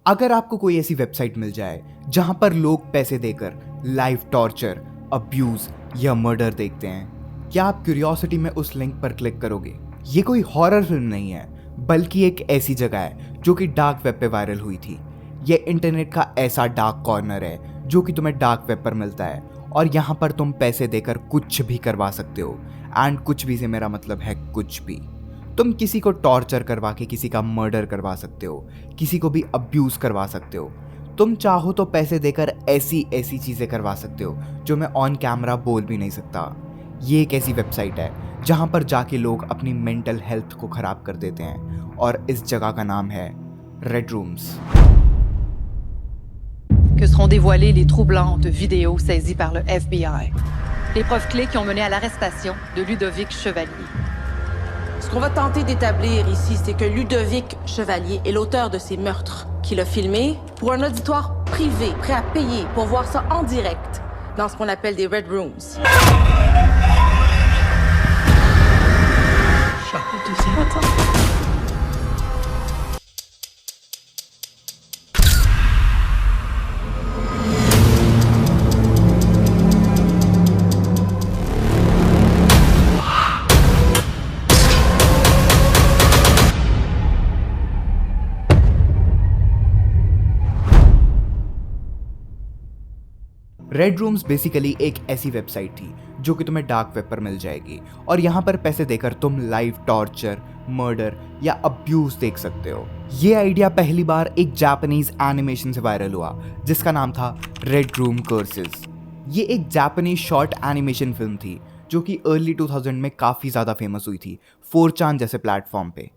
अगर आपको कोई ऐसी वेबसाइट मिल जाए जहां पर लोग पैसे देकर लाइव टॉर्चर, अब्यूज या मर्डर देखते हैं, क्या आप क्यूरियोसिटी में उस लिंक पर क्लिक करोगे? ये कोई हॉरर फिल्म नहीं है, बल्कि एक ऐसी जगह है जो कि डार्क वेब पे वायरल हुई थी। ये इंटरनेट का ऐसा डार्क कॉर्नर है जो कि तुम्हें डार्क वेब पर मिलता है और यहाँ पर तुम पैसे देकर कुछ भी करवा सकते हो। एंड कुछ भी से मेरा मतलब है कुछ भी। तुम किसी को टॉर्चर करवा के किसी का मर्डर करवा सकते हो, किसी को भी अब्यूज करवा सकते हो। तुम चाहो तो पैसे देकर ऐसी ऐसी चीज़ें करवा सकते हो जो मैं ऑन कैमरा बोल भी नहीं सकता। ये एक ऐसी वेबसाइट है जहाँ पर जाके लोग अपनी मेंटल हेल्थ को ख़राब कर देते हैं और इस जगह का नाम है red rooms. Que seront dévoilées les troublantes vidéos saisies par le FBI. Les preuves clés qui ont mené à l'arrestation de Ludovic Chevalier. Ce qu'on va tenter d'établir ici, c'est que Ludovic Chevalier est l'auteur de ces meurtres, qu'il a filmés pour un auditoire privé, prêt à payer pour voir ça en direct dans ce qu'on appelle des Red Rooms. Red rooms basically एक ऐसी website थी जो कि तुम्हें dark web पर मिल जाएगी और यहाँ पर पैसे देकर तुम लाइव टॉर्चर, मर्डर या अब्यूज देख सकते हो। ये आइडिया पहली बार एक जापानीज एनिमेशन से वायरल हुआ जिसका नाम था रेड रूम कर्सेस। ये एक जापानीज शॉर्ट एनिमेशन फिल्म थी जो कि अर्ली 2000 में काफ़ी ज़्यादा फेमस हुई थी 4chan जैसे प्लेटफॉर्म पे।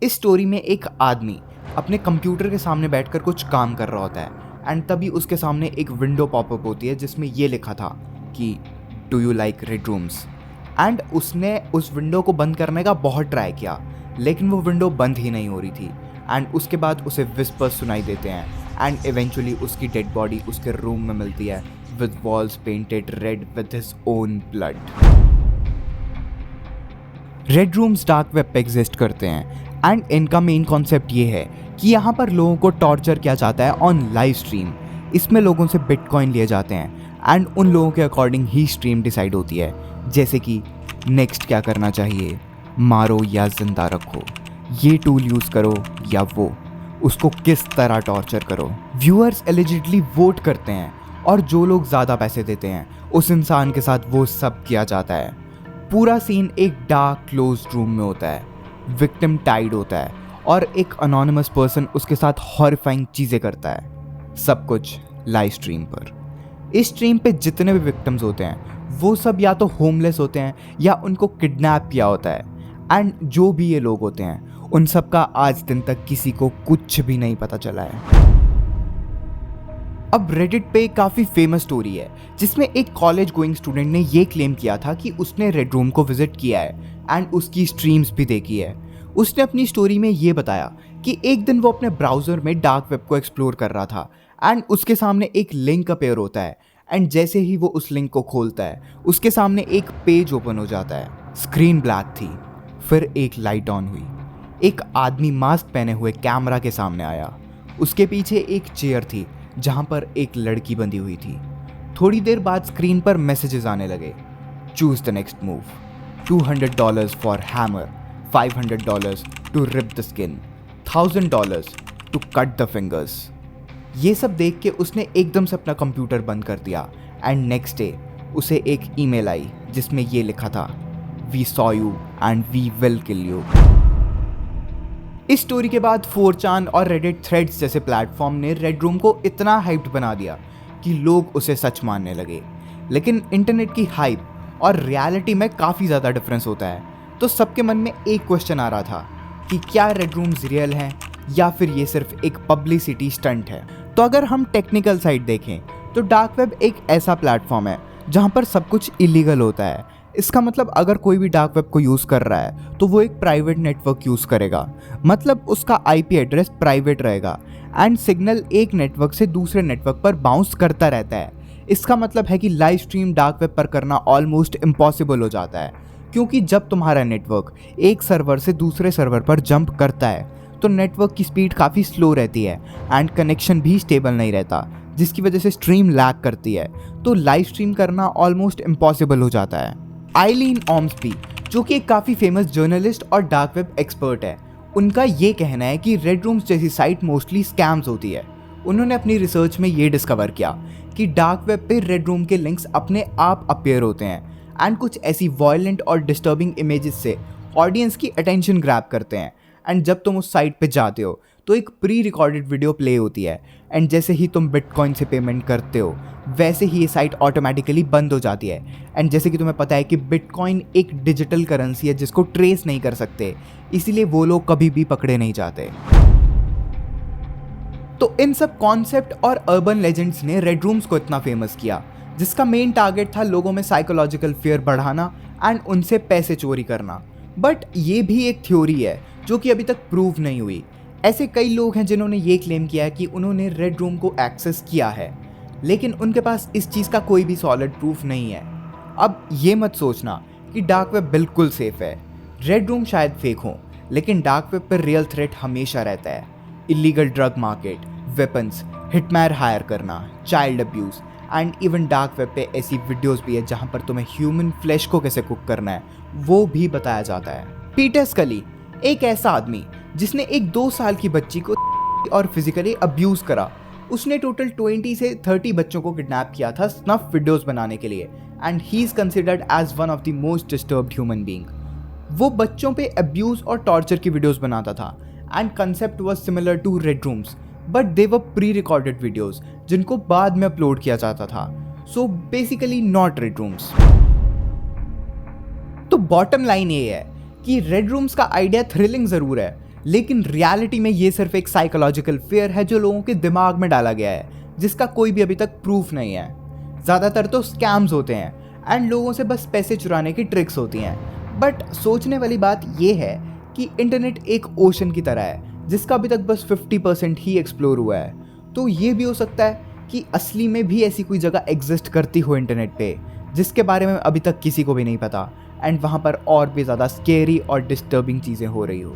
इस स्टोरी में एक आदमी अपने कंप्यूटर के सामने बैठकर कुछ काम कर रहा होता है एंड तभी उसके सामने एक विंडो पॉपअप होती है जिसमें ये लिखा था कि do you like red rooms. And उसने उस विंडो को बंद करने का बहुत ट्राई किया लेकिन वो विंडो बंद ही नहीं हो रही थी। एंड उसके बाद उसे विस्पर्स सुनाई देते हैं एंड इवेंचुअली उसकी डेड बॉडी उसके रूम में मिलती है with walls painted read with his own blood. Red rooms dark web पे एग्जिस्ट करते हैं एंड इनका मेन कॉन्सेप्ट ये है कि यहाँ पर लोगों को टॉर्चर किया जाता है ऑन लाइव स्ट्रीम। इसमें लोगों से बिटकॉइन लिए जाते हैं एंड उन लोगों के अकॉर्डिंग ही स्ट्रीम डिसाइड होती है, जैसे कि नेक्स्ट क्या करना चाहिए, मारो या जिंदा रखो, ये टूल यूज़ करो या वो, उसको किस तरह टॉर्चर करो। व्यूअर्स एलिजिडली वोट करते हैं और जो लोग ज़्यादा पैसे देते हैं उस इंसान के साथ वो सब किया जाता है। पूरा सीन एक डार्क क्लोज्ड रूम में होता है, विक्टिम टाइड होता है और एक अनोनिमस पर्सन उसके साथ हॉरिफाइंग चीज़ें करता है। सब कुछ लाइव स्ट्रीम पर। इस स्ट्रीम पे जितने भी विक्टिम्स होते हैं वो सब या तो होमलेस होते हैं या उनको किडनैप किया होता है। एंड जो भी ये लोग होते हैं उन सब का आज दिन तक किसी को कुछ भी नहीं पता चला है। अब रेडिट पे काफ़ी फेमस स्टोरी है जिसमें एक कॉलेज गोइंग स्टूडेंट ने ये क्लेम किया था कि उसने रेड रूम को विजिट किया है एंड उसकी स्ट्रीम्स भी देखी है। उसने अपनी स्टोरी में ये बताया कि एक दिन वो अपने ब्राउज़र में डार्क वेब को एक्सप्लोर कर रहा था एंड उसके सामने एक लिंक अपेयर होता है एंड जैसे ही वो उस लिंक को खोलता है उसके सामने एक पेज ओपन हो जाता है। स्क्रीन ब्लैक थी, फिर एक लाइट ऑन हुई, एक आदमी मास्क पहने हुए कैमरा के सामने आया। उसके पीछे एक चेयर थी जहाँ पर एक लड़की बंधी हुई थी। थोड़ी देर बाद स्क्रीन पर मैसेजेस आने लगे, choose the next move, $200 for hammer, $500 to rip the skin, $1000 to cut the fingers. ये सब देख के उसने एकदम से अपना कंप्यूटर बंद कर दिया एंड नेक्स्ट डे उसे एक ईमेल आई जिसमें ये लिखा था, we saw you and we will kill you. इस स्टोरी के बाद 4chan और रेडिट थ्रेड्स जैसे प्लेटफॉर्म ने रेड रूम को इतना हाइप्ड बना दिया कि लोग उसे सच मानने लगे। लेकिन इंटरनेट की हाइप और रियलिटी में काफ़ी ज़्यादा डिफरेंस होता है, तो सबके मन में एक क्वेश्चन आ रहा था कि क्या रेड रूम्स रियल हैं या फिर ये सिर्फ एक पब्लिसिटी स्टंट है। तो अगर हम टेक्निकल साइड देखें तो डार्क वेब एक ऐसा प्लेटफॉर्म है जहाँ पर सब कुछ इलीगल होता है। इसका मतलब अगर कोई भी डार्क वेब को यूज़ कर रहा है तो वो एक प्राइवेट नेटवर्क यूज़ करेगा, मतलब उसका IP एड्रेस प्राइवेट रहेगा एंड सिग्नल एक नेटवर्क से दूसरे नेटवर्क पर बाउंस करता रहता है। इसका मतलब है कि लाइव स्ट्रीम डार्क वेब पर करना ऑलमोस्ट इम्पॉसिबल हो जाता है, क्योंकि जब तुम्हारा नेटवर्क एक सर्वर से दूसरे सर्वर पर जंप करता है तो नेटवर्क की स्पीड काफ़ी स्लो रहती है एंड कनेक्शन भी स्टेबल नहीं रहता, जिसकी वजह से स्ट्रीम लैग करती है, तो लाइव स्ट्रीम करना ऑलमोस्ट इम्पॉसिबल हो जाता है। आइलीन ऑम्सबी, जो कि एक काफ़ी फेमस जर्नलिस्ट और डार्क वेब एक्सपर्ट है, उनका ये कहना है कि रेड रूम्स जैसी साइट मोस्टली स्कैम्स होती है। उन्होंने अपनी रिसर्च में ये डिस्कवर किया कि डार्क वेब पे रेड रूम के लिंक्स अपने आप अपीयर होते हैं एंड कुछ ऐसी वायलेंट और डिस्टर्बिंग इमेजेस से ऑडियंस की अटेंशन ग्रैब करते हैं। एंड जब तुम उस साइट पे जाते हो तो एक प्री रिकॉर्डेड वीडियो प्ले होती है एंड जैसे ही तुम बिटकॉइन से पेमेंट करते हो वैसे ही ये साइट ऑटोमेटिकली बंद हो जाती है। एंड जैसे कि तुम्हें पता है कि बिटकॉइन एक डिजिटल करेंसी है जिसको ट्रेस नहीं कर सकते, इसीलिए वो लोग कभी भी पकड़े नहीं जाते। तो इन सब कॉन्सेप्ट और अर्बन लेजेंड्स ने रेड रूम्स को इतना फेमस किया, जिसका मेन टारगेट था लोगों में साइकोलॉजिकल फियर बढ़ाना एंड उनसे पैसे चोरी करना। बट ये भी एक थ्योरी है जो कि अभी तक प्रूव नहीं हुई। ऐसे कई लोग हैं जिन्होंने ये क्लेम किया है कि उन्होंने रेड रूम को एक्सेस किया है, लेकिन उनके पास इस चीज़ का कोई भी सॉलिड प्रूफ नहीं है। अब ये मत सोचना कि डार्क वेब बिल्कुल सेफ है। रेड रूम शायद फेक हो, लेकिन डार्क वेब पर रियल थ्रेट हमेशा रहता है। Illegal drug market, weapons, hitman hire करना, child abuse and even dark web पे ऐसी वीडियोस भी है जहाँ पर तुम्हें ह्यूमन फ्लैश को कैसे कुक करना है वो भी बताया जाता है। पीटर स्कली, एक ऐसा आदमी जिसने एक 2 साल की बच्ची को और फिजिकली अब्यूज़ करा। उसने टोटल 20 से 30 बच्चों को किडनैप किया था स्नफ वीडियोस बनाने के लिए and he is considered as one of the most disturbed human being. वो बच्चों पे अब्यूज़ और टॉर्चर की वीडियोस बनाता था and concept was similar to red rooms, but they were pre recorded videos जिनको बाद में अपलोड किया जाता था। So basically not red rooms. तो बॉटम लाइन ये है कि रेड रूम्स का आइडिया थ्रिलिंग ज़रूर है, लेकिन रियलिटी में ये सिर्फ एक साइकोलॉजिकल फियर है जो लोगों के दिमाग में डाला गया है, जिसका कोई भी अभी तक प्रूफ नहीं है। ज़्यादातर तो स्कैम्स होते हैं एंड लोगों से बस पैसे चुराने की ट्रिक्स होती हैं। बट सोचने वाली बात ये है कि इंटरनेट एक ओशन की तरह है जिसका अभी तक बस 50% ही एक्सप्लोर हुआ है। तो ये भी हो सकता है कि असली में भी ऐसी कोई जगह एग्जिस्ट करती हो इंटरनेट पे जिसके बारे में अभी तक किसी को भी नहीं पता एंड वहाँ पर और भी ज़्यादा स्केरी और डिस्टर्बिंग चीज़ें हो रही हो।